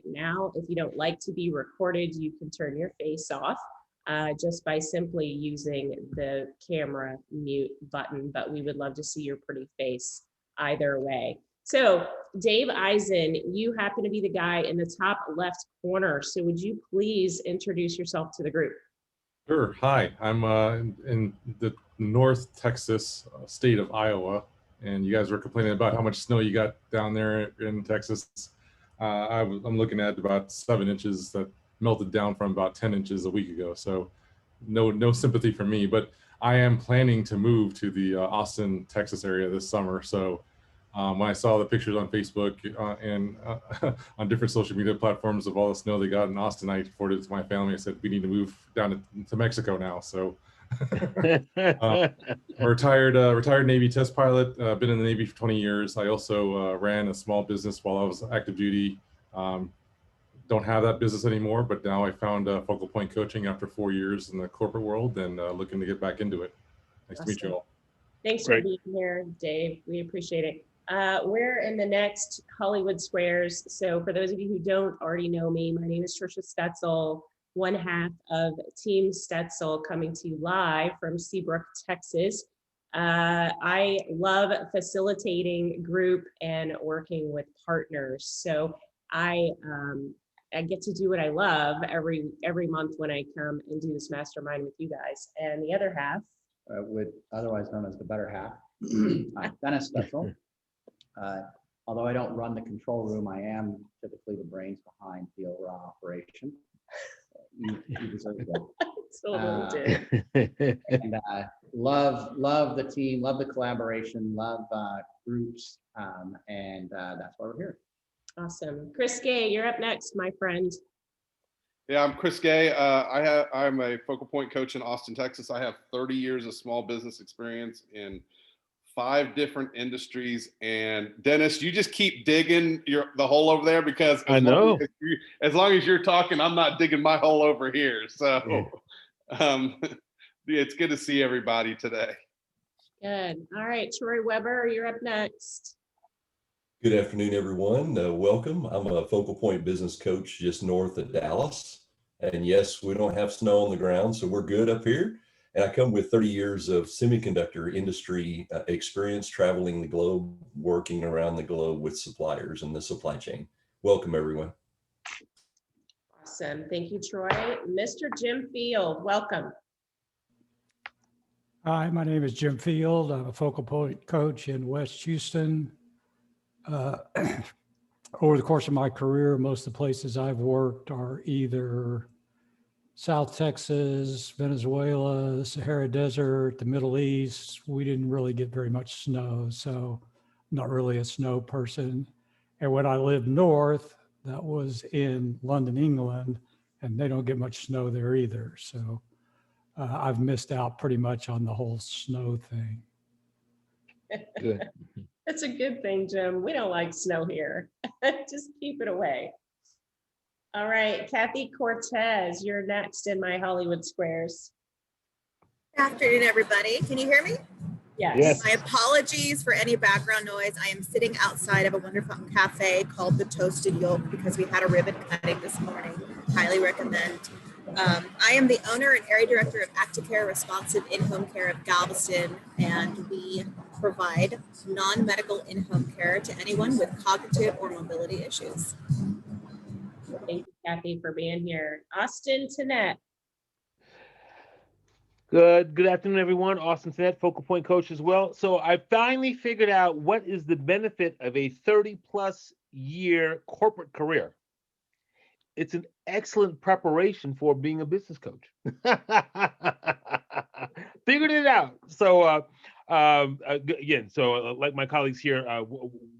now. If you don't like to be recorded, you can turn your face off just by simply using the camera mute button, but we would love to see your pretty face either way. So Dave Eisen, you happen to be the guy in the top left corner. So would you please introduce yourself to the group? Sure. Hi, I'm in the North Texas state of Iowa, and you guys were complaining about how much snow you got down there in Texas. I'm looking at about 7 inches that melted down from about 10 inches a week ago. So no sympathy for me, but I am planning to move to the Austin, Texas area this summer. So when I saw the pictures on Facebook and on different social media platforms of all the snow they got in Austin, I forwarded it to my family. I said, we need to move down to Mexico now. So retired Navy test pilot, been in the Navy for 20 years. I also ran a small business while I was active duty. Don't have that business anymore, but now I found Focal Point Coaching after 4 years in the corporate world and looking to get back into it. Nice to meet you all. Thanks for being here, Dave. We appreciate it. We're in the next Hollywood Squares. So for those of you who don't already know me, my name is Trisha Stetzel, one half of Team Stetzel, coming to you live from Seabrook, Texas. I love facilitating group and working with partners. So I get to do what I love every month when I come and do this mastermind with you guys. And the other half, otherwise known as the better half, Dennis Stetzel. Although I don't run the control room, I am typically the brains behind the overall operation. You deserve that. Totally do. And love the team, love the collaboration, love groups, and that's why we're here. Awesome. Chris Gay, you're up next, my friend. Yeah, I'm Chris Gay. I'm a Focal Point coach in Austin, Texas. I have 30 years of small business experience in 5 different industries. And Dennis, you just keep digging the hole over there, because as long as you're talking, I'm not digging my hole over here. So it's good to see everybody today. Good. All right, Troy Weber, you're up next. Good afternoon, everyone. Welcome. I'm a Focal Point business coach just north of Dallas. And yes, we don't have snow on the ground, so we're good up here. And I come with 30 years of semiconductor industry experience, traveling the globe, working around the globe with suppliers in the supply chain. Welcome, everyone. Awesome. Thank you, Troy. Mr. Jim Field, welcome. Hi, my name is Jim Field. I'm a Focal Point coach in West Houston. Over the course of my career, most of the places I've worked are either South Texas, Venezuela, the Sahara Desert, the Middle East. We didn't really get very much snow, so I'm not really a snow person. And when I lived north, that was in London, England, and they don't get much snow there either. So I've missed out pretty much on the whole snow thing. Good. That's a good thing, Jim. We don't like snow here. Just keep it away. All right, Kathy Cortez, you're next in my Hollywood Squares. Good afternoon, everybody. Can you hear me? Yes. My apologies for any background noise. I am sitting outside of a wonderful cafe called The Toasted Yolk because we had a ribbon cutting this morning. Highly recommend. I am the owner and area director of Acticare Responsive In-Home Care of Galveston, and we provide non-medical in-home care to anyone with cognitive or mobility issues. Thank you, Kathy, for being here. Austin Tennett. Good afternoon, everyone. Austin Tennett, Focal Point coach as well. So I finally figured out what is the benefit of a 30-plus year corporate career. It's an excellent preparation for being a business coach. Figured it out. So again, like my colleagues here,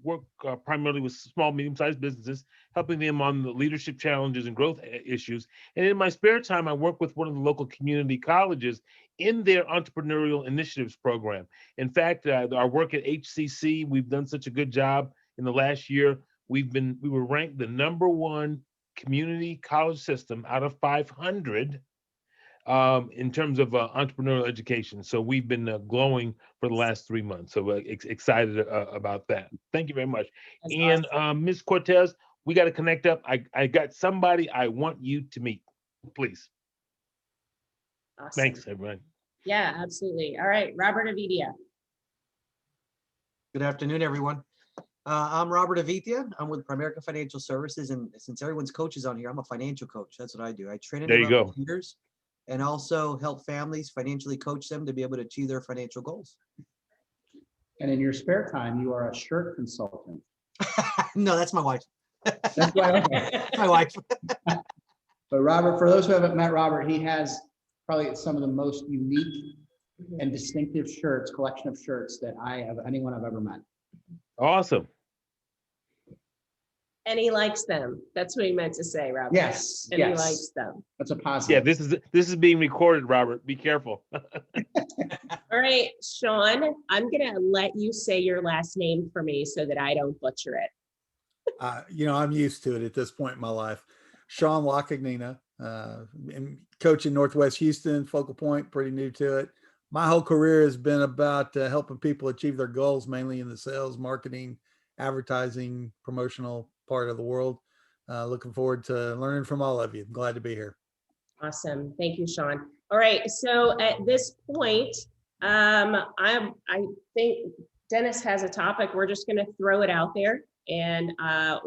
work primarily with small, medium-sized businesses, helping them on the leadership challenges and growth issues. And in my spare time, I work with one of the local community colleges in their entrepreneurial initiatives program. In fact, our work at HCC, we've done such a good job in the last year. We were ranked the #1 community college system out of 500 in terms of entrepreneurial education. So we've been glowing for the last 3 months. So excited about that. Thank you very much. That's and awesome. Ms. Cortez, We got to connect up. I got somebody I want you to meet, please. Awesome. Thanks, everyone. Yeah, absolutely. All right, Robert Avidia. Good afternoon, everyone. I'm Robert Avitia. I'm with Primerica Financial Services, and since everyone's coaches on here, I'm a financial coach. That's what I do. I train and There you develop go. leaders and also help families financially coach them to be able to achieve their financial goals. And in your spare time, you are a shirt consultant. No, that's my wife. That's why. My wife. But Robert, for those who haven't met Robert, he has probably some of the most unique and distinctive shirts, collection of shirts that anyone I've ever met. Awesome. And he likes them. That's what he meant to say, Robert. Yes, And he yes. likes them. That's a Yeah, positive. this is being recorded, Robert. Be careful. All right, Sean, I'm gonna let you say your last name for me so that I don't butcher it. I'm used to it at this point in my life. Sean Laccagnina, coaching Northwest Houston, Focal Point, pretty new to it. My whole career has been about helping people achieve their goals, mainly in the sales, marketing, advertising, promotional part of the world. Looking forward to learning from all of you. Glad to be here. Awesome. Thank you, Sean. All right, so at this point, I think Dennis has a topic. We're just gonna throw it out there. And I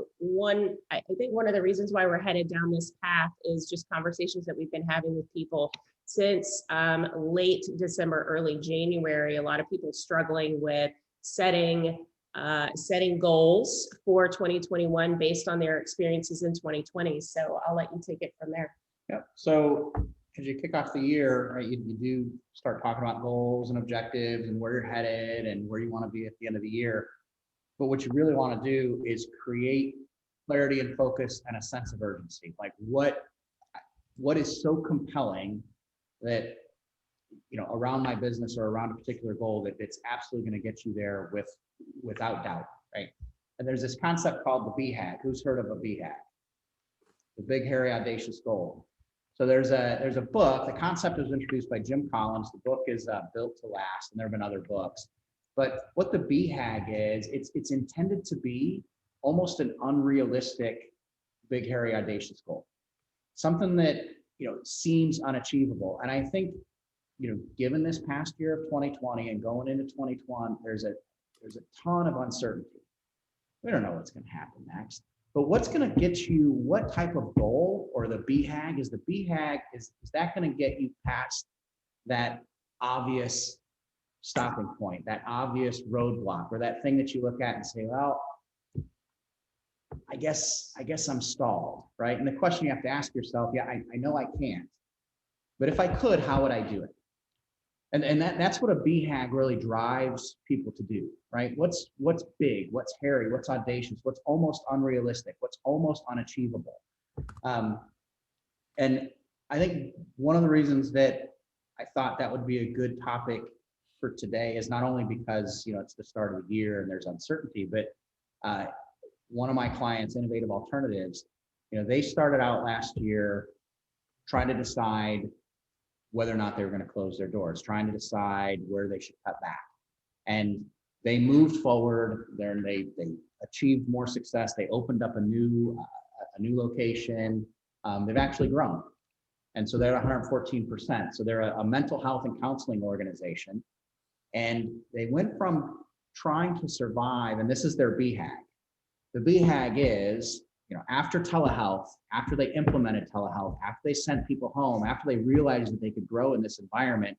think one of the reasons why we're headed down this path is just conversations that we've been having with people since late December, early January. A lot of people struggling with setting goals for 2021 based on their experiences in 2020. So I'll let you take it from there. Yep. So as you kick off the year, right, you do start talking about goals and objectives and where you're headed and where you want to be at the end of the year. But what you really want to do is create clarity and focus and a sense of urgency. Like what is so compelling that, around my business or around a particular goal that it's absolutely going to get you there without doubt, right? And there's this concept called the BHAG. Who's heard of a BHAG? The Big Hairy Audacious Goal. So there's a book. The concept was introduced by Jim Collins. The book is Built to Last, and there have been other books. But what the BHAG is, it's intended to be almost an unrealistic, big, hairy, audacious goal. Something that, seems unachievable. And I think, given this past year of 2020 and going into 2021, there's a ton of uncertainty. We don't know what's going to happen next. But what's going to get you, what type of goal, or the BHAG, is that going to get you past that obvious stopping point, that obvious roadblock, or that thing that you look at and say, well, I guess I'm stalled, right? And the question you have to ask yourself, yeah, I know I can't, but if I could, how would I do it? And that's what a BHAG really drives people to do, right? What's big, what's hairy, what's audacious, what's almost unrealistic, what's almost unachievable. And I think one of the reasons that I thought that would be a good topic for today is not only because it's the start of the year and there's uncertainty, but one of my clients, Innovative Alternatives, they started out last year trying to decide whether or not they were going to close their doors, trying to decide where they should cut back. And they moved forward there, and they achieved more success. They opened up a new location. They've actually grown. And so they're at 114%. So they're a mental health and counseling organization. And they went from trying to survive, and this is their BHAG. The BHAG is, after telehealth, after they implemented telehealth, after they sent people home, after they realized that they could grow in this environment,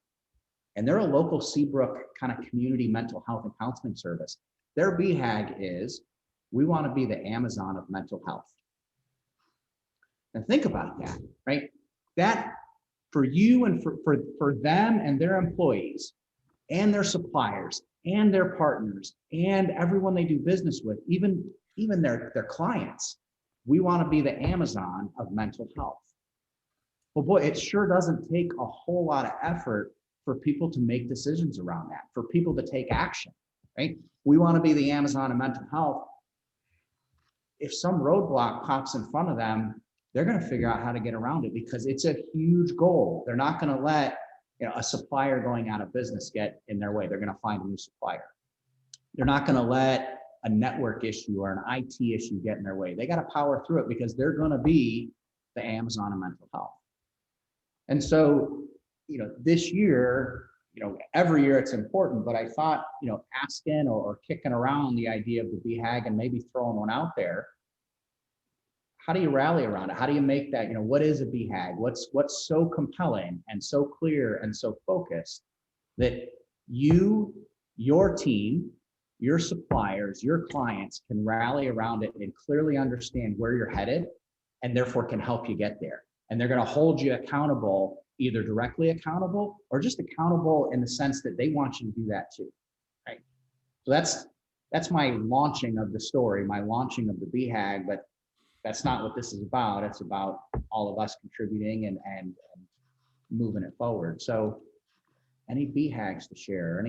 and they're a local Seabrook kind of community mental health and counseling service. Their BHAG is, we want to be the Amazon of mental health. And think about that, right? That for you and for them and their employees and their suppliers and their partners and everyone they do business with, even their clients, we want to be the Amazon of mental health. Well, boy, it sure doesn't take a whole lot of effort for people to make decisions around that, for people to take action, right? We want to be the Amazon of mental health. If some roadblock pops in front of them, they're going to figure out how to get around it because it's a huge goal. They're not going to let a supplier going out of business get in their way. They're going to find a new supplier. They're not going to let a network issue or an IT issue get in their way. They got to power through it because they're going to be the Amazon of mental health. And so, this year, every year it's important, but I thought, asking or kicking around the idea of the BHAG and maybe throwing one out there. How do you rally around it? How do you make that, what is a BHAG? What's so compelling and so clear and so focused that your team, your suppliers, your clients can rally around it and clearly understand where you're headed and therefore can help you get there. And they're going to hold you accountable, either directly accountable or just accountable in the sense that they want you to do that too, right? So that's my launching of the story, my launching of the BHAG, but that's not what this is about. It's about all of us contributing and moving it forward. So any BHAGs to share,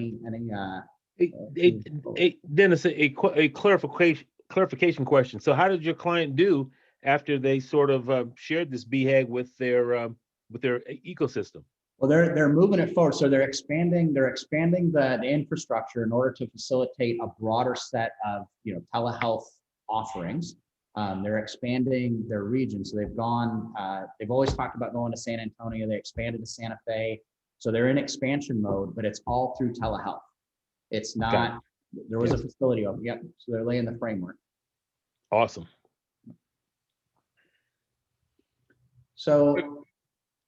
Dennis, a clarification question. So how did your client do after they sort of shared this BHAG with their ecosystem? Well, they're moving it forward. So they're expanding the infrastructure in order to facilitate a broader set of telehealth offerings. They're expanding their region. So they've always talked about going to San Antonio. They expanded to Santa Fe. So they're in expansion mode, but it's all through telehealth. It's not, there was a facility open. Yep. So they're laying the framework. Awesome. So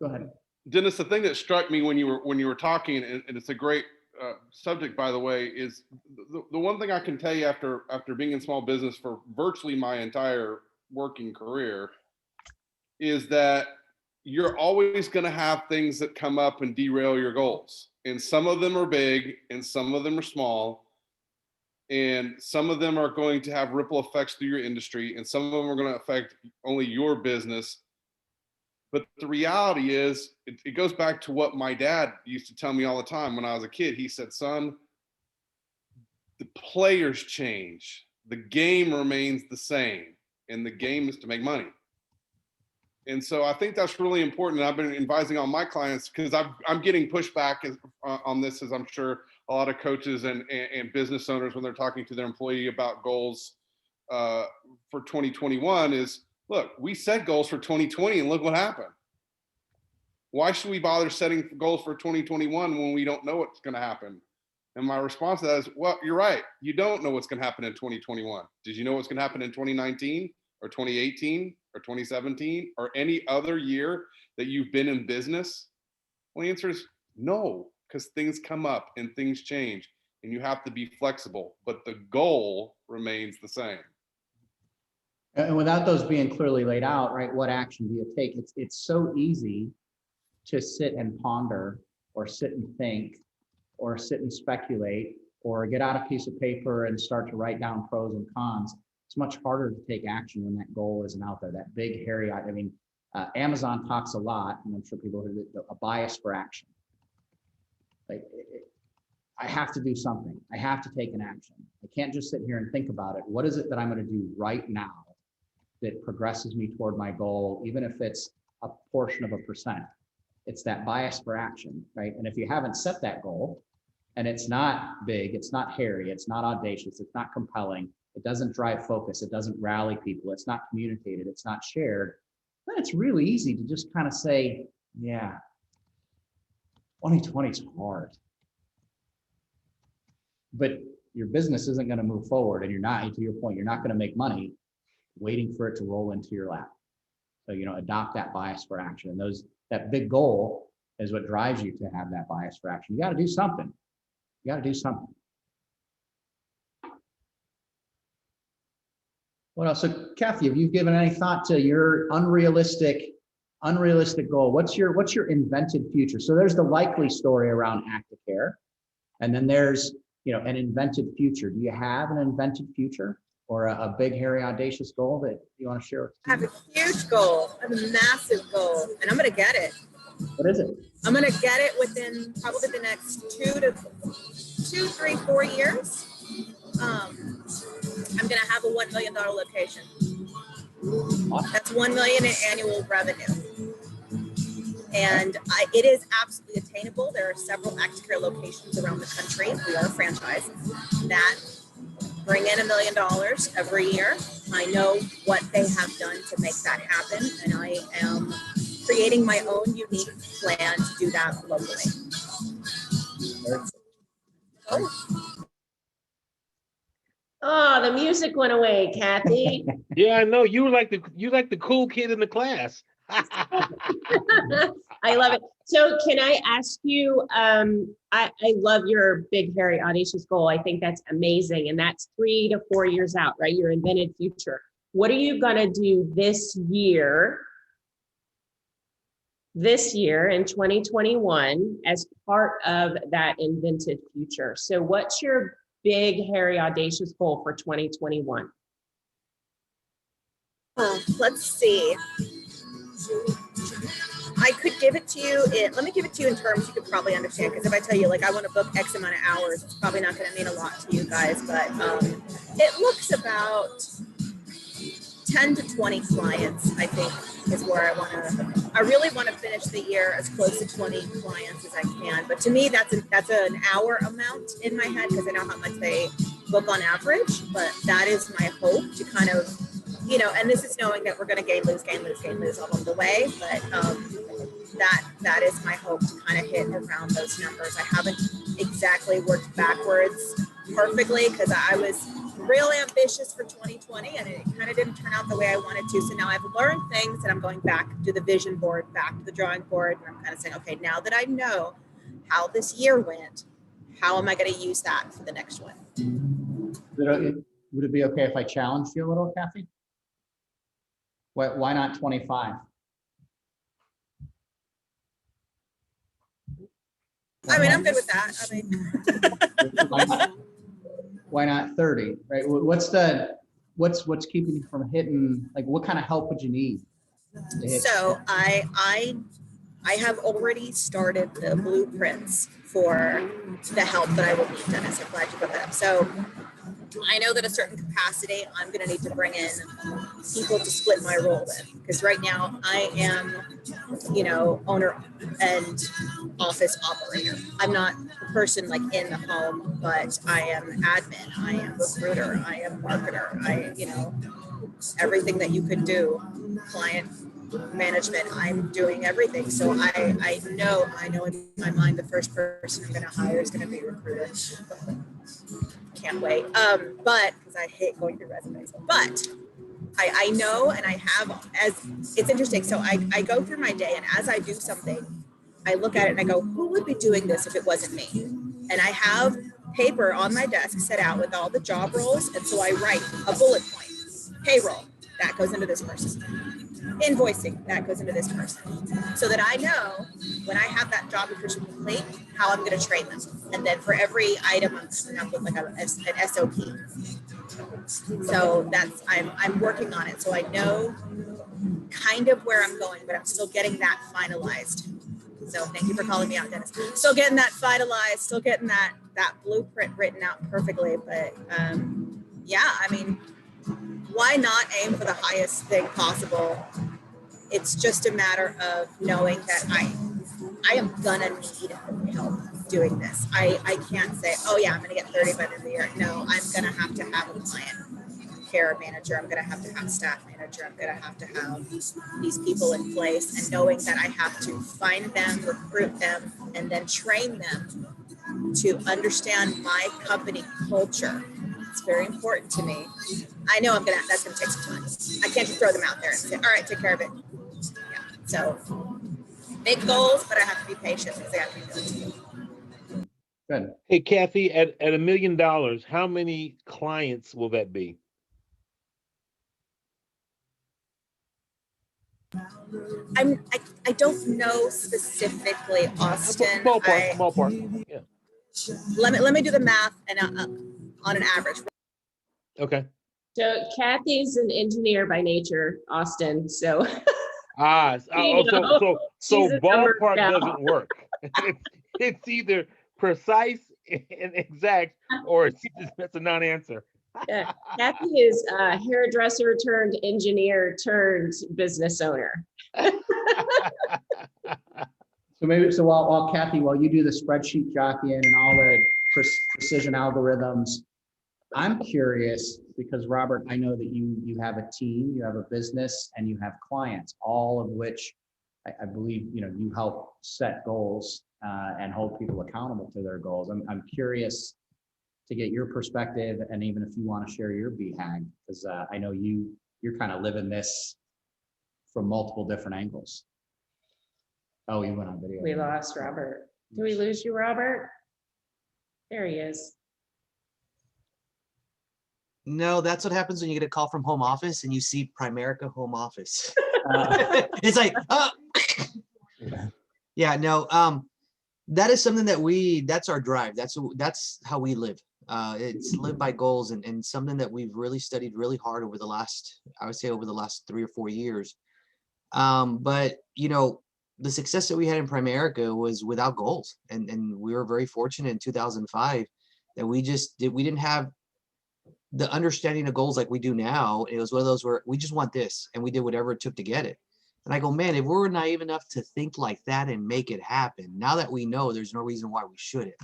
go ahead. Dennis, the thing that struck me when you were talking, and it's a great subject, by the way, is the one thing I can tell you after being in small business for virtually my entire working career is that you're always going to have things that come up and derail your goals. And some of them are big and some of them are small. And some of them are going to have ripple effects through your industry. And some of them are going to affect only your business. But the reality is, it goes back to what my dad used to tell me all the time when I was a kid. He said, son, the players change. The game remains the same. And the game is to make money. And so I think that's really important. And I've been advising all my clients because I'm getting pushback on this, as I'm sure a lot of coaches and business owners, when they're talking to their employee about goals for 2021 is, look, we set goals for 2020 and look what happened. Why should we bother setting goals for 2021 when we don't know what's going to happen? And my response to that is, well, you're right. You don't know what's going to happen in 2021. Did you know what's going to happen in 2019 or 2018 or 2017 or any other year that you've been in business? Well, the answer is no, because things come up and things change and you have to be flexible, but the goal remains the same. And without those being clearly laid out, right, what action do you take? It's so easy to sit and ponder or sit and think or sit and speculate or get out a piece of paper and start to write down pros and cons. It's much harder to take action when that goal isn't out there, that big, hairy, Amazon talks a lot, and I'm sure people heard it, a bias for action. Like, I have to do something. I have to take an action. I can't just sit here and think about it. What is it that I'm going to do right now that progresses me toward my goal, even if it's a portion of a percent? It's that bias for action, right? And if you haven't set that goal and it's not big, it's not hairy, it's not audacious, it's not compelling, it doesn't drive focus, it doesn't rally people, it's not communicated, it's not shared, then it's really easy to just kind of say, yeah, 2020 is hard. But your business isn't going to move forward, and you're not, to your point, you're not going to make money waiting for it to roll into your lap. So, adopt that bias for action. And that big goal is what drives you to have that bias for action. You got to do something. You got to do something. What else? So, Kathy, have you given any thought to your unrealistic goal? What's your invented future? So there's the likely story around Acticare, and then there's an invented future. Do you have an invented future or a big, hairy, audacious goal that you want to share with us? I have a huge goal. I have a massive goal, and I'm going to get it. What is it? I'm going to get it within probably the next 2, 3, 4 years. I'm going to have a $1 million location. That's $1 million in annual revenue. And it is absolutely attainable. There are several Acticare locations around the country. We are a franchise that bring in $1 million every year. I know what they have done to make that happen, and I am creating my own unique plan to do that locally. Oh, the music went away, Kathy. Yeah, I know you like the cool kid in the class. I love it. So can I ask you, I love your big, hairy, audacious goal. I think that's amazing. And that's 3 to 4 years out, right? Your invented future. What are you going to do this year in 2021 as part of that invented future? So what's your big, hairy, audacious goal for 2021? Let's see. I could give it to you let me give it to you in terms you could probably understand, because if I tell you like I want to book X amount of hours, it's probably not going to mean a lot to you guys, but it looks about 10 to 20 clients, I think, is where I really want to finish the year as close to 20 clients as I can. But to me, that's an hour amount in my head, because I know how much they book on average, but that is my hope to kind of, and this is knowing that we're going to gain, lose along the way. But that is my hope to kind of hit around those numbers. I haven't exactly worked backwards perfectly, because I was real ambitious for 2020 and it kind of didn't turn out the way I wanted to. So now I've learned things and I'm going back to the vision board, back to the drawing board. And I'm kind of saying, okay, now that I know how this year went, how am I going to use that for the next one? Would it be okay if I challenged you a little, Kathy? Why not 25? I mean, I'm good with that. I mean, why not 30? Right? What's keeping you from hitting? Like, what kind of help would you need? So I have already started the blueprints for the help that I will need, Dennis. I'm glad you brought that up. So I know that a certain capacity, I'm going to need to bring in people to split my role with, because right now I am, owner and office operator. I'm not a person like in the home, but I am admin, I am recruiter, I am marketer, everything that you could do, client management, I'm doing everything. So I know in my mind the first person I'm going to hire is going to be a recruiter. Can't wait. But because I hate going through resumes, but I know, and I have, it's interesting. So I go through my day, and as I do something, I look at it and I go, who would be doing this if it wasn't me? And I have paper on my desk set out with all the job roles. And so I write a bullet point: payroll, that goes into this person. Invoicing, that goes into this person. So that I know when I have that job description complete, how I'm going to train them. And then for every item, I'm coming up with like an SOP. So I'm working on it. So I know kind of where I'm going, but I'm still getting that finalized. So thank you for calling me out, Dennis. Still getting that finalized, still getting that blueprint written out perfectly. But yeah, I mean, why not aim for the highest thing possible? It's just a matter of knowing that I am gonna need help doing this. I can't say, oh yeah, I'm gonna get 30 by the end of the year. No, I'm gonna have to have a client care manager. I'm gonna have to have staff manager. I'm gonna have to have these people in place, and knowing that I have to find them, recruit them, and then train them to understand my company culture. It's very important to me. I know that's gonna take some time. I can't just throw them out there and say, all right, take care of it. Yeah. So big goals, but I have to be patient because I have to be diligent. Good. Hey, Kathy, at $1 million, how many clients will that be? I don't know specifically, Austin. Ballpark. Yeah. Let me do the math and on an average. Okay. So Kathy's an engineer by nature, Austin. So So she's a numbers ballpark gal. doesn't work. It's either precise and exact, or that's a non-answer. Yeah, Kathy is a hairdresser turned engineer turned business owner. So while Kathy, while you do the spreadsheet jockeying and all the precision algorithms, I'm curious because Robert, I know that you have a team, you have a business, and you have clients, all of which I believe you help set goals and hold people accountable to their goals. I'm curious to get your perspective, and even if you want to share your BHAG, because I know you're kind of living this from multiple different angles. Oh, you went on video. We lost Robert. Did we lose you, Robert? There he is. No, that's what happens when you get a call from home office and you see Primerica home office. Uh, It's like, oh. Yeah, no, that is something that's our drive. That's how we live. It's live by goals, and something that we've really studied really hard over the last, I would say over the last 3 or 4 years. But the success that we had in Primerica was without goals. And we were very fortunate in 2005 that we didn't have the understanding of goals like we do now. It was one of those where we just want this, and we did whatever it took to get it. And I go, man, if we're naive enough to think like that and make it happen, now that we know, there's no reason why we shouldn't.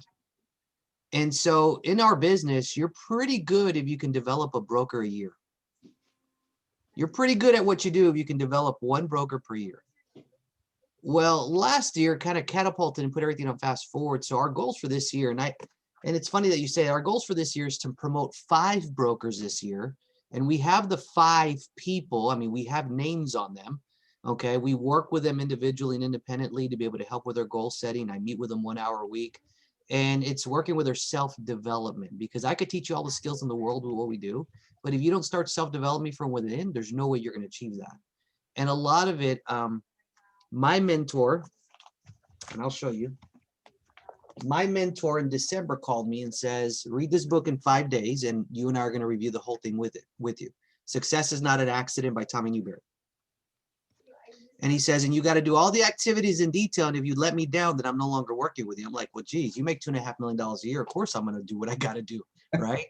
And so in our business, you're pretty good if you can develop a broker a year. You're pretty good at what you do if you can develop one broker per year. Well, last year kind of catapulted and put everything on fast forward. So our goals for this year, and it's funny that you say our goals for this year is to promote 5 brokers this year. And we have the 5 people. I mean, we have names on them. Okay. We work with them individually and independently to be able to help with their goal setting. I meet with them 1 hour a week, and it's working with their self-development, because I could teach you all the skills in the world with what we do, but if you don't start self-developing from within, there's no way you're going to achieve that. And a lot of it, my mentor, and I'll show you, my mentor in December called me and says, read this book in 5 days, and you and I are going to review the whole thing with you. Success is Not an Accident by Tommy Newberry. And he says, and you got to do all the activities in detail. And if you let me down, then I'm no longer working with you. I'm like, well, geez, you make $2.5 million a year. Of course, I'm going to do what I got to do. Right.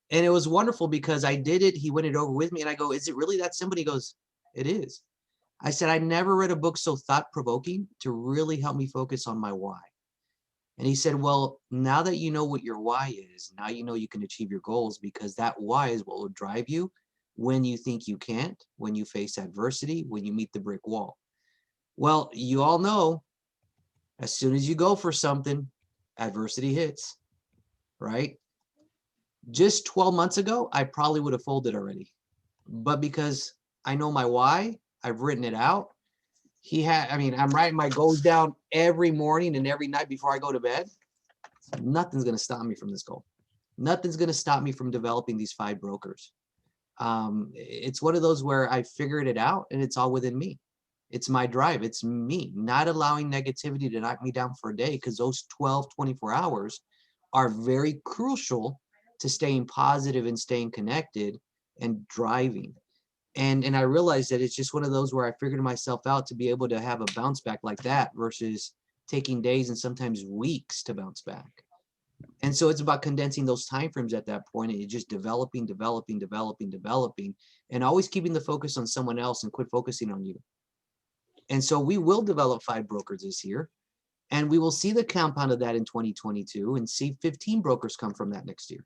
And it was wonderful because I did it. He went it over with me, and I go, is it really that simple? He goes, it is. I said, I never read a book so thought provoking to really help me focus on my why. And he said, well, now that you know what your why is, now you know you can achieve your goals, because that why is what will drive you when you think you can't, when you face adversity, when you meet the brick wall. Well, you all know, as soon as you go for something, adversity hits, right? Just 12 months ago, I probably would have folded already. But because I know my why, I've written it out. I'm writing my goals down every morning and every night before I go to bed. Nothing's going to stop me from this goal. Nothing's going to stop me from developing these 5 brokers. It's one of those where I figured it out, and it's all within me. It's my drive. It's me not allowing negativity to knock me down for a day, because those 12, 24 hours are very crucial to staying positive and staying connected and driving. And I realized that it's just one of those where I figured myself out to be able to have a bounce back like that versus taking days and sometimes weeks to bounce back. And so it's about condensing those timeframes at that point, and you're just developing, and always keeping the focus on someone else and quit focusing on you. And so we will develop 5 brokers this year, and we will see the compound of that in 2022 and see 15 brokers come from that next year.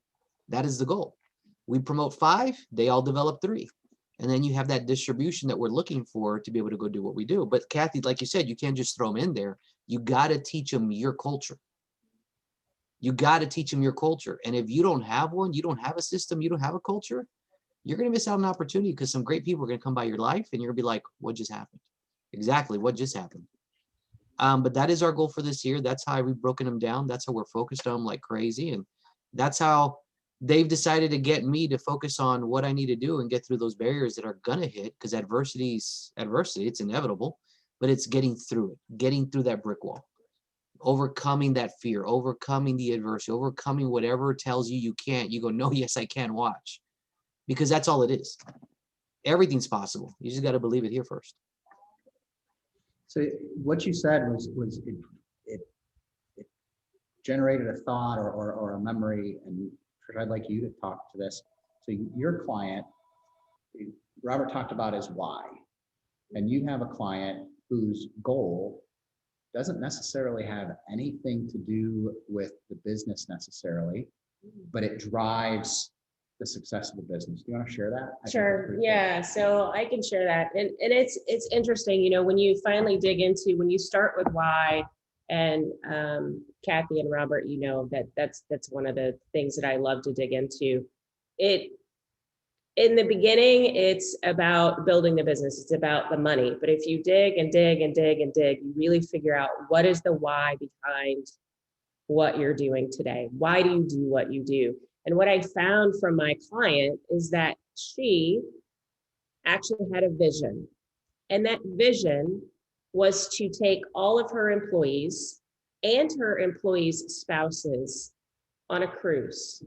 That is the goal. We promote 5, they all develop 3. And then you have that distribution that we're looking for to be able to go do what we do. But Kathy, like you said, you can't just throw them in there. You got to teach them your culture. You got to teach them your culture. And if you don't have one, you don't have a system, you don't have a culture, you're going to miss out on an opportunity, because some great people are going to come by your life and you're going to be like, what just happened? Exactly. What just happened? But that is our goal for this year. That's how we've broken them down. That's how we're focused on them like crazy. And that's how they've decided to get me to focus on what I need to do and get through those barriers that are going to hit, because adversity, it's inevitable, but it's getting through it, getting through that brick wall, overcoming that fear, overcoming the adversity, overcoming whatever tells you you can't. You go, no, yes, I can, watch, because that's all it is. Everything's possible. You just got to believe it here first. So what you said was it generated a thought or a memory, and I'd like you to talk to this. So your client, Robert talked about his why, and you have a client whose goal doesn't necessarily have anything to do with the business necessarily, but it drives the success of the business. Do you want to share that? I think that's Sure. pretty cool. Yeah. So I can share that. And it's interesting, you know, when you finally dig into, when you start with why, and Kathy and Robert, you know, that's one of the things that I love to dig into. In the beginning, it's about building the business. It's about the money. But if you dig and dig and dig and dig, you really figure out what is the why behind what you're doing today. Why do you do what you do? And what I found from my client is that she actually had a vision. And that vision was to take all of her employees and her employees' spouses on a cruise.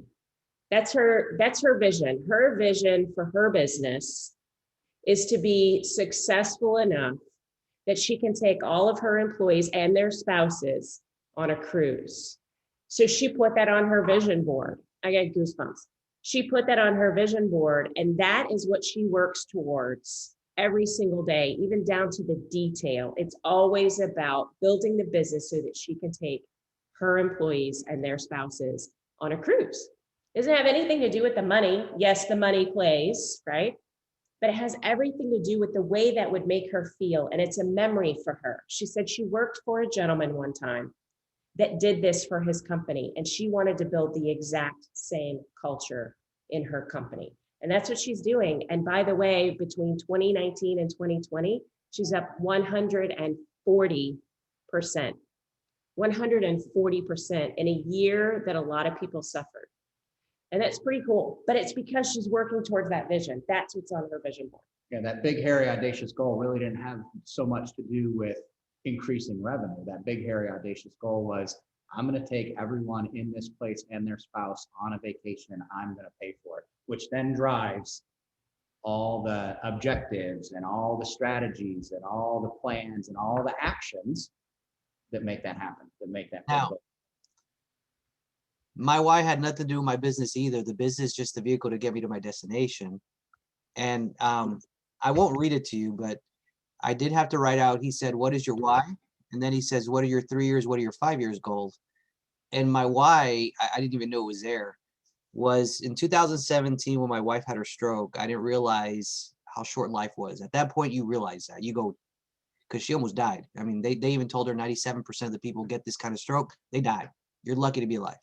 That's her vision. Her vision for her business is to be successful enough that she can take all of her employees and their spouses on a cruise. So she put that on her vision board. I got goosebumps. She put that on her vision board, and that is what she works towards every single day, even down to the detail. It's always about building the business so that she can take her employees and their spouses on a cruise. It doesn't have anything to do with the money. Yes, the money plays, right? But it has everything to do with the way that would make her feel. And it's a memory for her. She said she worked for a gentleman one time that did this for his company, and she wanted to build the exact same culture in her company. And that's what she's doing. And by the way, between 2019 and 2020, she's up 140%. 140% in a year that a lot of people suffered. And that's pretty cool. But it's because she's working towards that vision. That's what's on her vision board. Yeah, that big, hairy, audacious goal really didn't have so much to do with increasing revenue. That big, hairy, audacious goal was, I'm going to take everyone in this place and their spouse on a vacation, and I'm going to pay for it, which then drives all the objectives and all the strategies and all the plans and all the actions that make that happen, that make that Now, possible. My why had nothing to do with my business either. The business is just the vehicle to get me to my destination. And I won't read it to you, but I did have to write out, he said, what is your why? And then he says, what are your 3 years? What are your 5 years goals? And my why, I didn't even know it was there, was in 2017 when my wife had her stroke. I didn't realize how short life was. At that point, you realize that. You go, because she almost died. I mean, they even told her 97% of the people get this kind of stroke, they die. You're lucky to be alive.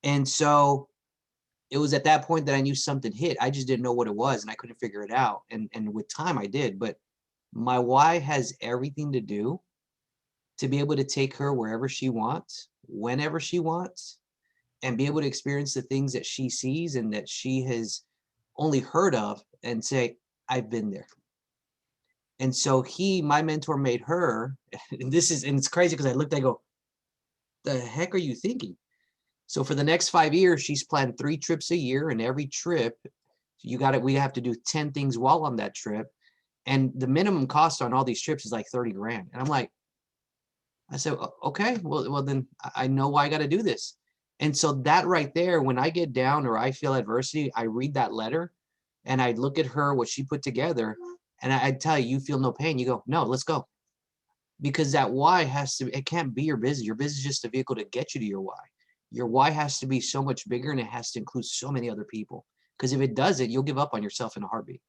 And so it was at that point that I knew something hit. I just didn't know what it was, and I couldn't figure it out. And with time I did, but my why has everything to do to be able to take her wherever she wants, whenever she wants, and be able to experience the things that she sees and that she has only heard of and say, I've been there. And so my mentor made her, and it's crazy because I looked, I go, the heck are you thinking? So for the next 5 years, she's planned 3 trips a year, and every trip, we have to do 10 things while on that trip. And the minimum cost on all these trips is like 30 grand. And I'm like, I said, okay, well then I know why I got to do this. And so that right there, when I get down or I feel adversity, I read that letter and I look at her, what she put together, and I tell you, you feel no pain. You go, no, let's go. Because that why it can't be your business. Your business is just a vehicle to get you to your why. Your why has to be so much bigger, and it has to include so many other people. Because if it doesn't, you'll give up on yourself in a heartbeat.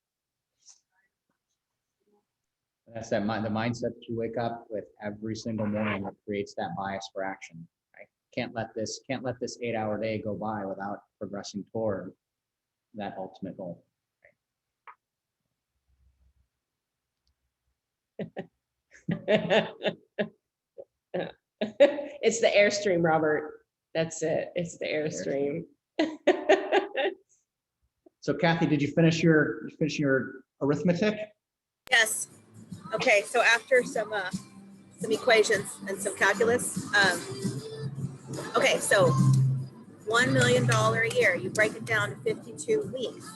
That's the mindset that you wake up with every single morning that creates that bias for action. Right? Can't let this 8-hour day go by without progressing toward that ultimate goal. It's the Airstream, Robert. That's it. It's the Airstream. So Kathy, did you finish your arithmetic? Yes. Okay, so after some equations and some calculus, okay, so $1 million a year, you break it down to 52 weeks.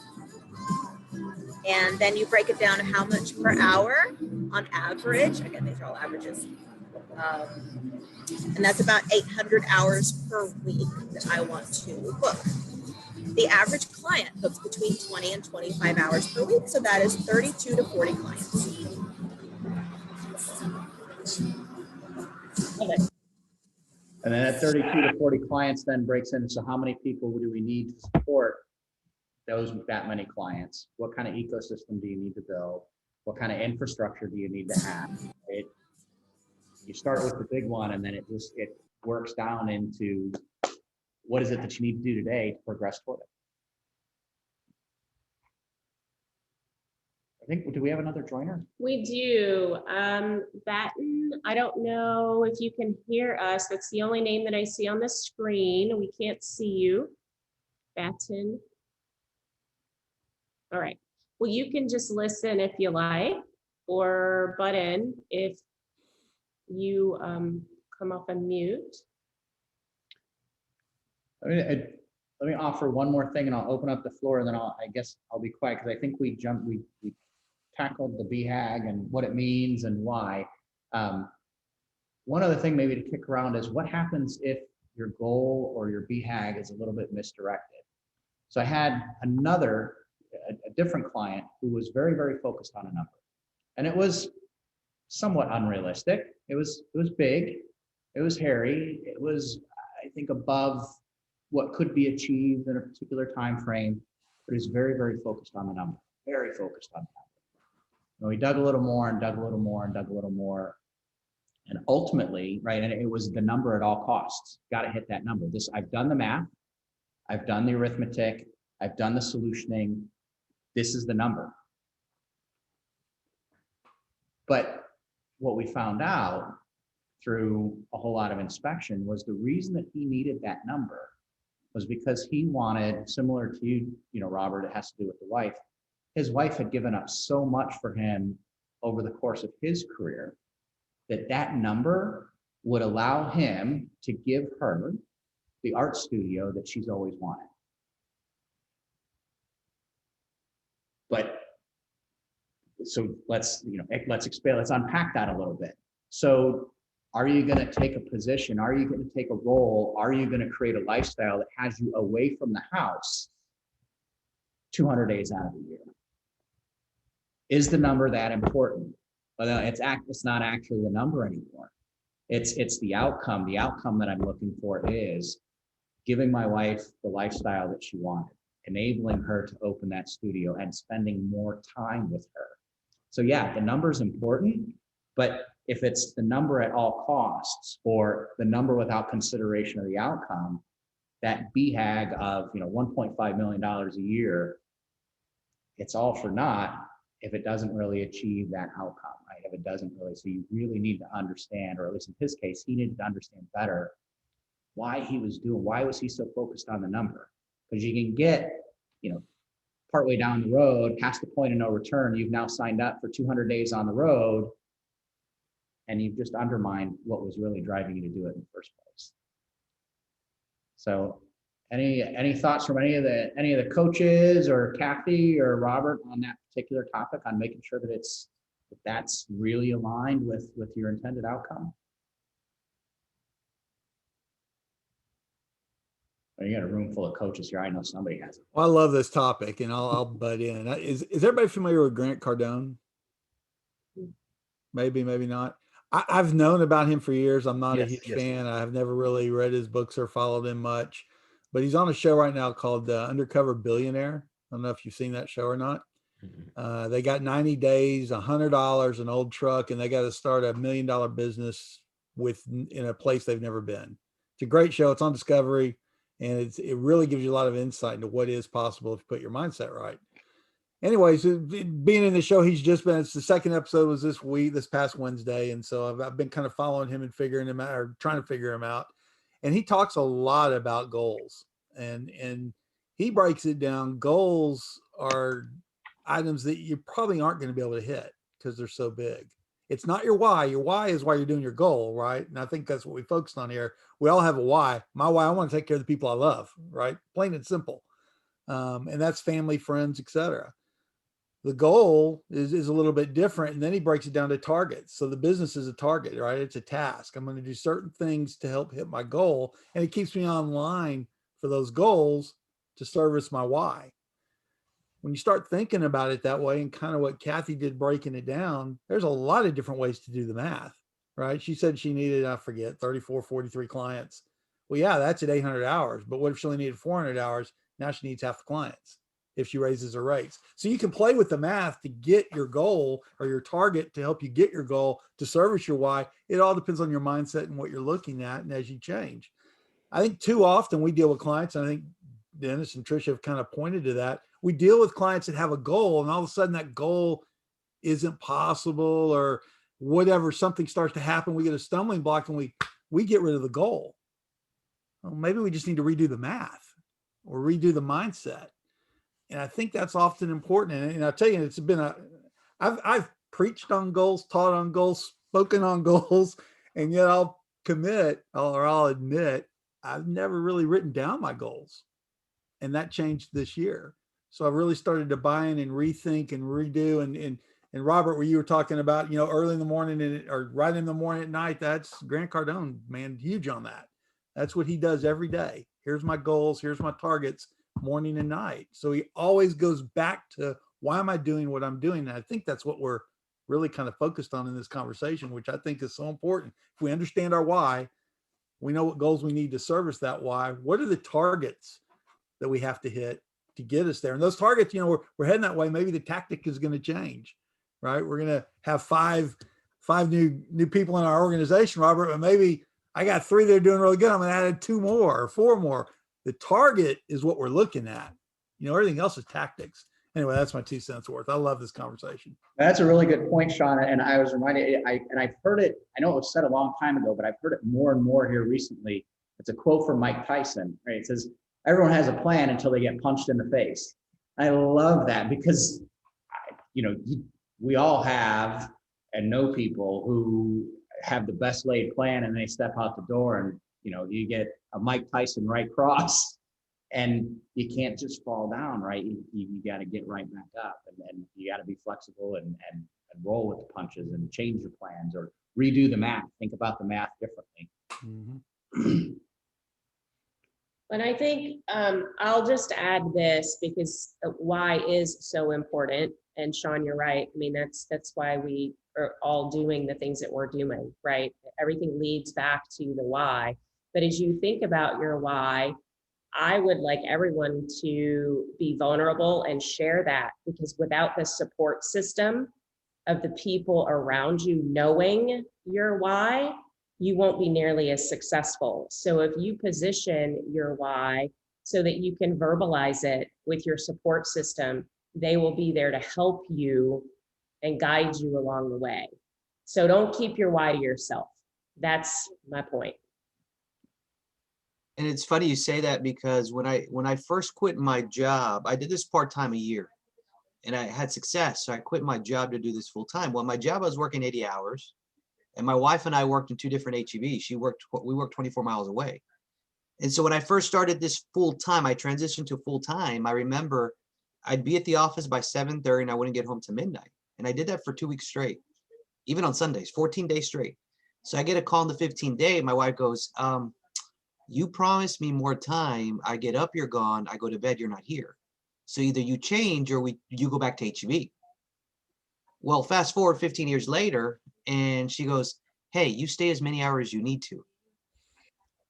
And then you break it down to how much per hour on average. Again, these are all averages. And that's about 800 hours per week that I want to book. The average client books between 20 and 25 hours per week. So that is 32 to 40 clients. Okay. And then at 32 to 40 clients then breaks into, so how many people do we need to support that many clients? What kind of ecosystem do you need to build? What kind of infrastructure do you need to have? You start with the big one, and then it works down into what is it that you need to do today to progress toward it. I think, do we have another joiner? We do. Batten, I don't know if you can hear us. That's the only name that I see on the screen. We can't see you. Batten. All right. Well, you can just listen if you like, or butt in if you come off and mute. Let me offer one more thing, and I'll open up the floor, and then I guess I'll be quiet, because I think we tackled the BHAG and what it means and why. One other thing maybe to kick around is what happens if your goal or your BHAG is a little bit misdirected. So I had a different client who was very, very focused on a number, and it was somewhat unrealistic. It was big, it was hairy, it was, I think, above what could be achieved in a particular time frame, but is very, very focused on the number, very focused on the number. And we dug a little more and dug a little more and dug a little more. And ultimately, right, and it was the number at all costs. Got to hit that number. I've done the math, I've done the arithmetic, I've done the solutioning. This is the number. But what we found out through a whole lot of inspection was the reason that he needed that number was because he wanted, similar to you, Robert, it has to do with the wife. His wife had given up so much for him over the course of his career that number would allow him to give her the art studio that she's always wanted. But so let's expand, let's unpack that a little bit. So are you going to take a position? Are you going to take a role? Are you going to create a lifestyle that has you away from the house 200 days out of the year? Is the number that important? Well, it's not actually the number anymore. It's the outcome. The outcome that I'm looking for is giving my wife the lifestyle that she wanted, enabling her to open that studio and spending more time with her. So yeah, the number is important, but if it's the number at all costs or the number without consideration of the outcome, that BHAG of $1.5 million a year, it's all for naught if it doesn't really achieve that outcome, right? If it doesn't really, so you really need to understand, or at least in his case, he needed to understand better why was he so focused on the number? Because you can get, partway down the road, past the point of no return, you've now signed up for 200 days on the road, and you've just undermined what was really driving you to do it in the first place. So any thoughts from any of the coaches or Kathy or Robert on that particular topic, on making sure that that's really aligned with your intended outcome? You got a room full of coaches here. I know somebody has it. Well, I love this topic, and I'll butt in. Is everybody familiar with Grant Cardone? Maybe not. I've known about him for years. I'm not a huge fan. I've never really read his books or followed him much, but he's on a show right now called Undercover Billionaire. I don't know if you've seen that show or not. They got 90 days, $100, an old truck, and they got to start $1 million business in a place they've never been. It's a great show. It's on Discovery. And it really gives you a lot of insight into what is possible if you put your mindset right. Anyways, being in the show, it's the second episode was this past Wednesday. And so I've been kind of following him and figuring him out, or trying to figure him out. And he talks a lot about goals, and he breaks it down. Goals are items that you probably aren't going to be able to hit because they're so big. It's not your why. Your why is why you're doing your goal, right? And I think that's what we focused on here. We all have a why. My why, I want to take care of the people I love, right? Plain and simple. And that's family, friends, etc. The goal is a little bit different. And then he breaks it down to targets. So the business is a target, right? It's a task. I'm going to do certain things to help hit my goal. And it keeps me online for those goals to service my why. When you start thinking about it that way, and kind of what Kathy did breaking it down, there's a lot of different ways to do the math, right? She said she needed, 34, 43 clients. Well, yeah, that's at 800 hours. But what if she only needed 400 hours? Now she needs half the clients. if she raises her rates. So you can play with the math to get your goal or your target to help you get your goal to service your why. It all depends on your mindset and what you're looking at. And as you change, I think too often we deal with clients, and I think Dennis and Tricia have kind of pointed to that. We deal with clients that have a goal, and all of a sudden that goal isn't possible, or whatever, something starts to happen. We get a stumbling block and we get rid of the goal. Well, maybe we just need to redo the math or redo the mindset. And I think that's often important. And I'll tell you, I've preached on goals, taught on goals, spoken on goals, and yet I'll admit I've never really written down my goals. And that changed this year. So I really started to buy in and rethink and redo. And Robert, where you were talking about, early in the morning or right in the morning at night, that's Grant Cardone, man, huge on that. That's what he does every day. Here's my goals. Here's my targets, morning and night. So he always goes back to, why am I doing what I'm doing? And I think that's what we're really kind of focused on in this conversation, which I think is so important. If we understand our why, we know what goals we need to service that why. What are the targets that we have to hit to get us there? And those targets, we're heading that way. Maybe the tactic is going to change, right? We're going to have five new people in our organization, Robert, but maybe I got 3 that are doing really good. I'm going to add 2 more or 4 more. The target is what we're looking at. Everything else is tactics. Anyway, that's my 2 cents worth. I love this conversation. That's a really good point, Sean. And I was reminded, I've heard it, I know it was said a long time ago, but I've heard it more and more here recently. It's a quote from Mike Tyson, right? It says, everyone has a plan until they get punched in the face. I love that because, we all have and know people who have the best laid plan, and they step out the door and, you get a Mike Tyson right cross, and you can't just fall down, right? You got to get right back up, and you got to be flexible and roll with the punches and change your plans or redo the math. Think about the math differently. Mm-hmm. And I think I'll just add this because why is so important. And Sean, you're right. I mean, that's why we are all doing the things that we're doing, right? Everything leads back to the why. But as you think about your why, I would like everyone to be vulnerable and share that, because without the support system of the people around you knowing your why, you won't be nearly as successful. So if you position your why so that you can verbalize it with your support system, they will be there to help you and guide you along the way. So don't keep your why to yourself. That's my point. And it's funny you say that, because when I first quit my job, I did this part-time a year and I had success. So I quit my job to do this full time. Well, my job, I was working 80 hours. And my wife and I worked in 2 different HEBs. We worked 24 miles away. And so when I first started this full time, I transitioned to full time. I remember I'd be at the office by 7:30 and I wouldn't get home till midnight. And I did that for 2 weeks straight, even on Sundays, 14 days straight. So I get a call on the 15th day. My wife goes, you promised me more time. I get up, you're gone. I go to bed, you're not here. So either you change or you go back to HEB. Well, fast forward 15 years later, and she goes, hey, you stay as many hours as you need to.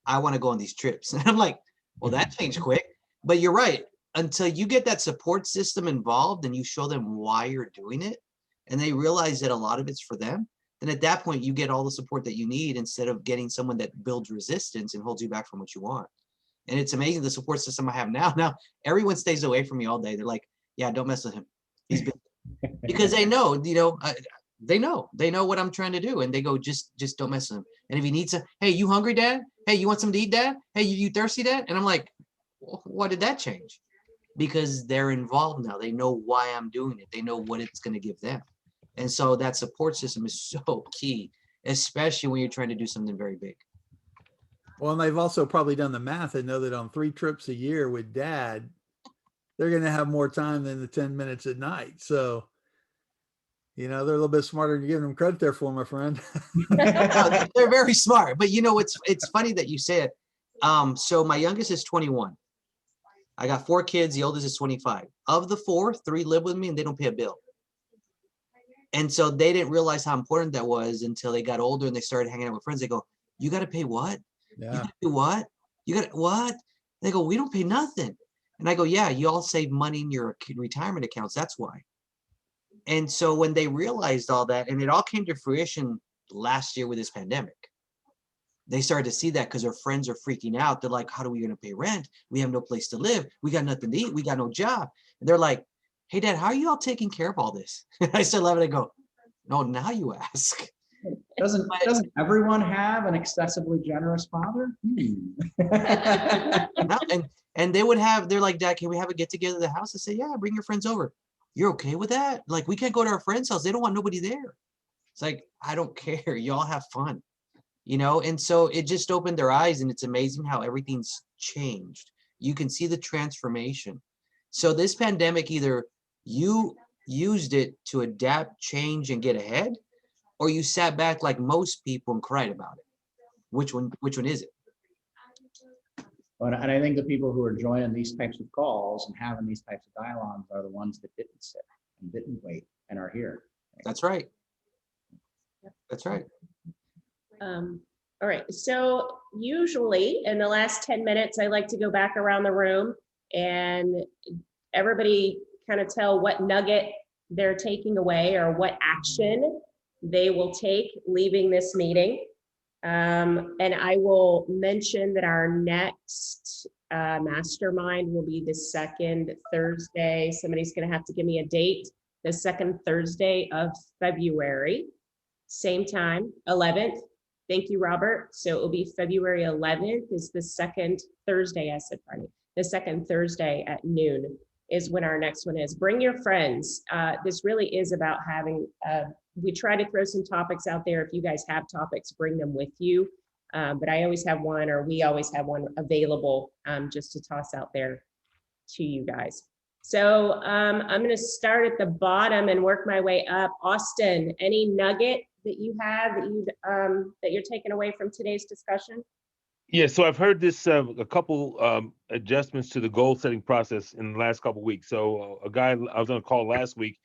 I want to go on these trips. And I'm like, well, that changed quick. But you're right. Until you get that support system involved and you show them why you're doing it, and they realize that a lot of it's for them, then at that point you get all the support that you need, instead of getting someone that builds resistance and holds you back from what you want. And it's amazing the support system I have now. Now everyone stays away from me all day. They're like, yeah, don't mess with him. He's busy. Because they know, they know what I'm trying to do, and they go, just don't mess with him. And if he needs a, hey, you hungry, Dad? Hey, you want something to eat, Dad? Hey, you thirsty, Dad? And I'm like, well, what did that change? Because they're involved now. They know why I'm doing it. They know what it's going to give them. And so that support system is so key, especially when you're trying to do something very big. Well, and they've also probably done the math and know that on 3 trips a year with Dad, they're going to have more time than the 10 minutes at night. So, they're a little bit smarter than you're giving them credit there for, my friend. No, they're very smart. But it's funny that you say it. So my youngest is 21. I got 4 kids. The oldest is 25. Of the 4, 3 live with me and they don't pay a bill. And so they didn't realize how important that was until they got older and they started hanging out with friends. They go, you got to pay what? Yeah. You got to do what? You got what? They go, we don't pay nothing. And I go, yeah, you all save money in your retirement accounts. That's why. And so when they realized all that, and it all came to fruition last year with this pandemic, they started to see that because their friends are freaking out. They're like, how are we going to pay rent? We have no place to live. We got nothing to eat. We got no job. And they're like, hey, Dad, how are you all taking care of all this? I started laughing. I go, no, now you ask. Doesn't everyone have an excessively generous father? No, and they would have, they're like, Dad, can we have a get together at the house? I say, yeah, bring your friends over. You're okay with that? Like, we can't go to our friend's house. They don't want nobody there. It's like, I don't care. Y'all have fun, you know? And so it just opened their eyes, and it's amazing how everything's changed. You can see the transformation. So this pandemic, either you used it to adapt, change, and get ahead, or you sat back like most people and cried about it. Which one is it? And I think the people who are joining these types of calls and having these types of dialogues are the ones that didn't sit and didn't wait and are here. That's right. That's right. All right. So usually in the last 10 minutes, I like to go back around the room and everybody kind of tell what nugget they're taking away or what action they will take leaving this meeting. And I will mention that our next mastermind will be the second Thursday. Somebody's going to have to give me a date. The second Thursday of February, same time, 11th. Thank you, Robert. So it will be February 11th is the second Thursday. I said Friday. The second Thursday at noon is when our next one is. Bring your friends. This really is about having we try to throw some topics out there. If you guys have topics, bring them with you. But I always have one, or we always have one available just to toss out there to you guys. So I'm going to start at the bottom and work my way up. Austin, any nugget that you have that you're taking away from today's discussion? Yeah, so I've heard this a couple adjustments to the goal setting process in the last couple of weeks. So a guy I was on a call last week,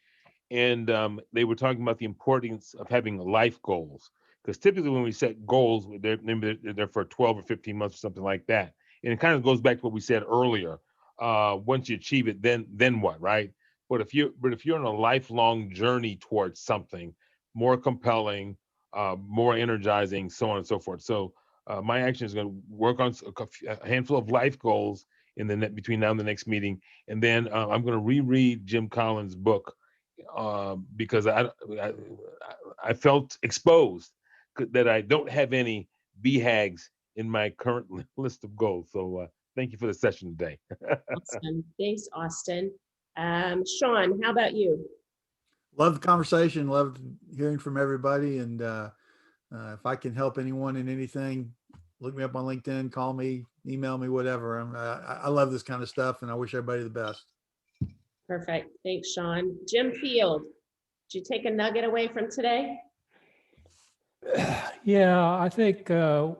and they were talking about the importance of having life goals, because typically when we set goals, they're for 12 or 15 months or something like that. And it kind of goes back to what we said earlier. Once you achieve it, then what, right? But if you're on a lifelong journey towards something more compelling, more energizing, so on and so forth. So my action is going to work on a handful of life goals in the between now and the next meeting, and then I'm going to reread Jim Collins' book because I felt exposed that I don't have any BHAGs in my current list of goals. So thank you for the session today. Awesome. Thanks, Austin. Sean, how about you? Love the conversation. Loved hearing from everybody. And if I can help anyone in anything, look me up on LinkedIn, call me, email me, whatever. I love this kind of stuff, and I wish everybody the best. Perfect. Thanks, Sean. Jim Field, did you take a nugget away from today? Yeah, I think the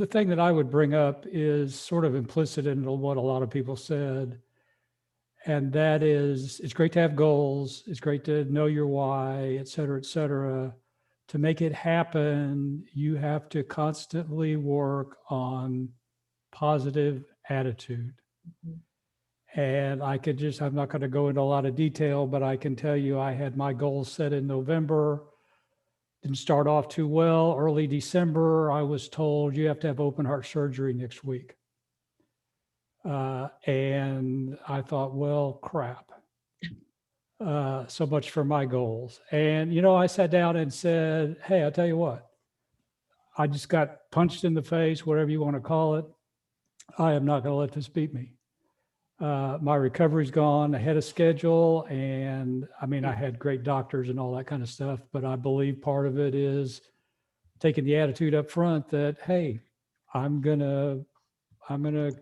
thing that I would bring up is sort of implicit in what a lot of people said. And that is, it's great to have goals. It's great to know your why, et cetera, et cetera. To make it happen, you have to constantly work on positive attitude. And I'm not going to go into a lot of detail, but I can tell you I had my goals set in November. Didn't start off too well. Early December, I was told you have to have open heart surgery next week. And I thought, well, crap. So much for my goals. And, I sat down and said, hey, I'll tell you what, I just got punched in the face, whatever you want to call it. I am not going to let this beat me. My recovery's gone ahead of schedule. And I had great doctors and all that kind of stuff, but I believe part of it is taking the attitude up front that, hey, I'm going to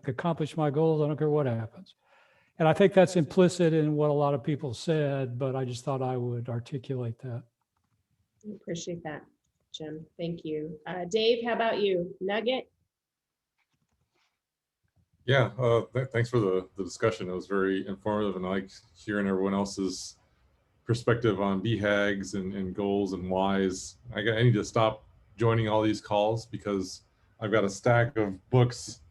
accomplish my goals. I don't care what happens. And I think that's implicit in what a lot of people said, but I just thought I would articulate that. I appreciate that, Jim. Thank you. Dave, how about you? Nugget? Yeah, thanks for the discussion. It was very informative, and I like hearing everyone else's perspective on BHAGs and goals and whys. I need to stop joining all these calls because I've got a stack of books.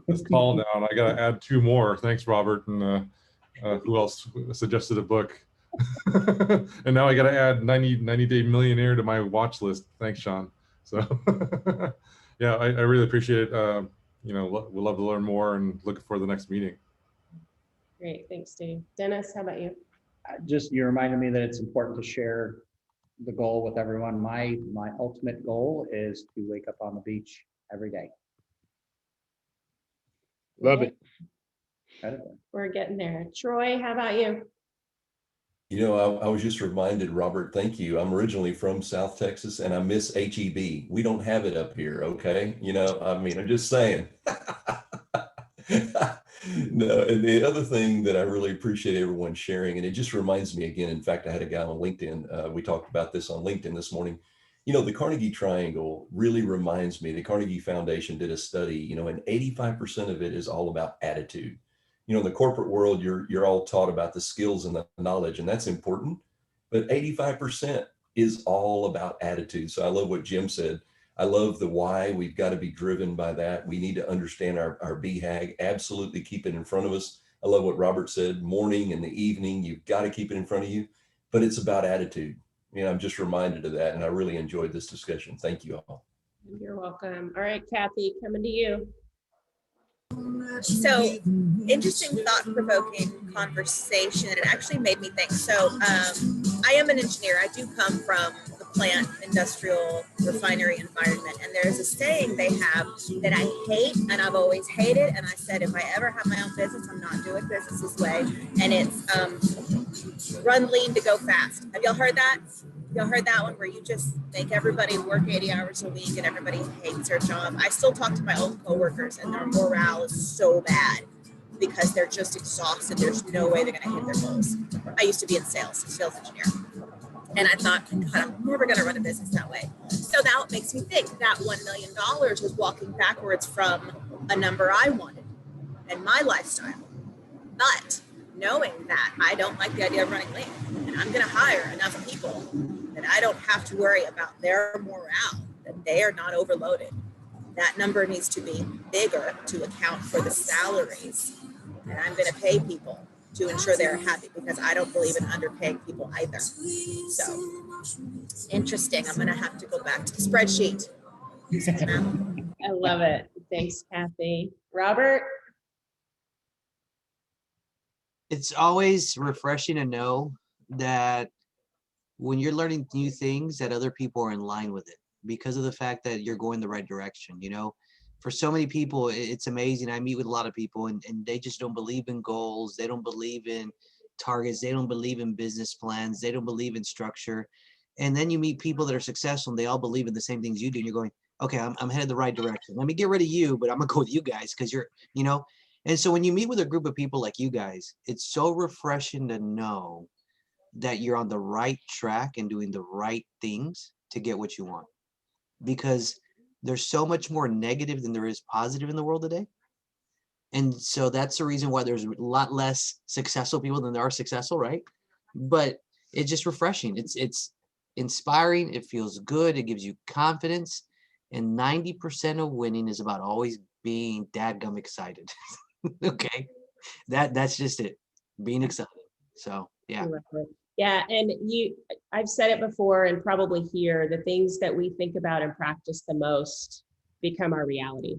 This call down. I got to add 2 more. Thanks, Robert. And who else suggested a book? And now I got to add 90 Day Millionaire to my watch list. Thanks, Sean. So yeah, I really appreciate it. We'd love to learn more and looking for the next meeting. Great, thanks, Dave. Dennis, how about you? Just, you reminded me that it's important to share the goal with everyone. My ultimate goal is to wake up on the beach every day. Love it. We're getting there. Troy, how about you? I was just reminded, Robert, thank you. I'm originally from South Texas and I miss HEB. We don't have it up here, okay? I'm just saying. No, and the other thing that I really appreciate everyone sharing, and it just reminds me again, in fact, I had a guy on LinkedIn, we talked about this on LinkedIn this morning. The Carnegie Triangle really reminds me, the Carnegie Foundation did a study, and 85% of it is all about attitude. In the corporate world, you're all taught about the skills and the knowledge, and that's important, but 85% is all about attitude. So I love what Jim said. I love the why. We've got to be driven by that. We need to understand our BHAG, absolutely keep it in front of us. I love what Robert said, morning and the evening, you've got to keep it in front of you, but it's about attitude. I'm just reminded of that, and I really enjoyed this discussion. Thank you all. You're welcome. All right, Kathy, coming to you. So interesting, thought-provoking conversation. It actually made me think. So I am an engineer. I do come from the plant, industrial, refinery environment. And there's a saying they have that I hate, and I've always hated. And I said, if I ever have my own business, I'm not doing business this way. And it's run lean to go fast. Have y'all heard that? Y'all heard that one, where you just make everybody work 80 hours a week and everybody hates their job? I still talk to my old coworkers and their morale is so bad because they're just exhausted. There's no way they're going to hit their goals. I used to be in sales engineer. And I thought, God, I'm never going to run a business that way. So now it makes me think that $1 million was walking backwards from a number I wanted and my lifestyle. But knowing that I don't like the idea of running lean, and I'm going to hire enough people that I don't have to worry about their morale, that they are not overloaded. That number needs to be bigger to account for the salaries that I'm going to pay people to ensure they're happy, because I don't believe in underpaying people either. So interesting. I'm going to have to go back to the spreadsheet. I love it. Thanks, Kathy. Robert? It's always refreshing to know that when you're learning new things, that other people are in line with it because of the fact that you're going the right direction. For so many people, it's amazing. I meet with a lot of people and they just don't believe in goals. They don't believe in targets. They don't believe in business plans. They don't believe in structure. And then you meet people that are successful and they all believe in the same things you do. And you're going, okay, I'm headed the right direction. Let me get rid of you, but I'm gonna go with you guys because you're. And so when you meet with a group of people like you guys, it's so refreshing to know that you're on the right track and doing the right things to get what you want. Because there's so much more negative than there is positive in the world today. And so that's the reason why there's a lot less successful people than there are successful, right? But it's just refreshing. It's inspiring. It feels good. It gives you confidence. And 90% of winning is about always being dadgum excited. Okay, that's just it, being excited. So yeah. Yeah, and I've said it before and probably here, the things that we think about and practice the most become our reality,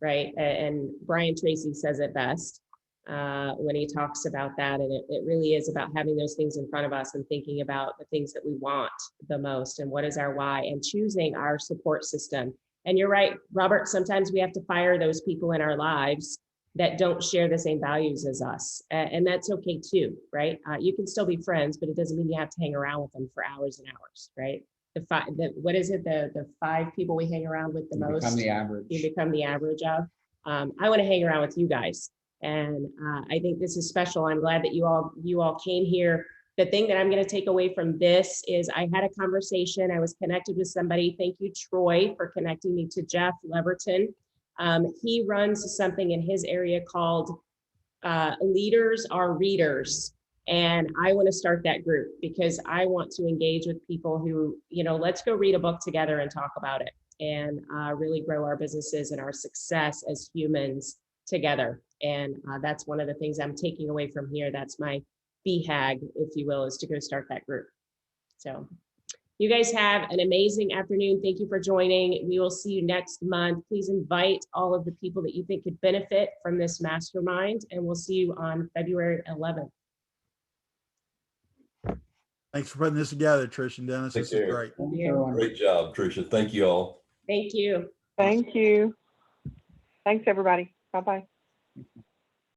right? And Brian Tracy says it best when he talks about that. And it really is about having those things in front of us and thinking about the things that we want the most and what is our why, and choosing our support system. And you're right, Robert, sometimes we have to fire those people in our lives that don't share the same values as us. And that's okay too, right? You can still be friends, but it doesn't mean you have to hang around with them for hours and hours, right? What is it? The 5 people we hang around with the most? Become the average. You become the average of. I want to hang around with you guys. And I think this is special. I'm glad that you all came here. The thing that I'm going to take away from this is I had a conversation. I was connected with somebody. Thank you, Troy, for connecting me to Jeff Leverton. He runs something in his area called Leaders Are Readers. And I want to start that group because I want to engage with people who, let's go read a book together and talk about it. and really grow our businesses and our success as humans together. And that's one of the things I'm taking away from here. That's my BHAG, if you will, is to go start that group. So you guys have an amazing afternoon. Thank you for joining. We will see you next month. Please invite all of the people that you think could benefit from this mastermind, and we'll see you on February 11th. Thanks for putting this together, Trish and Dennis. Take This is care. great. Thanks, everyone. Great job, Tricia. Thank you all. Thank you. Thank you. Thanks, everybody. Bye-bye.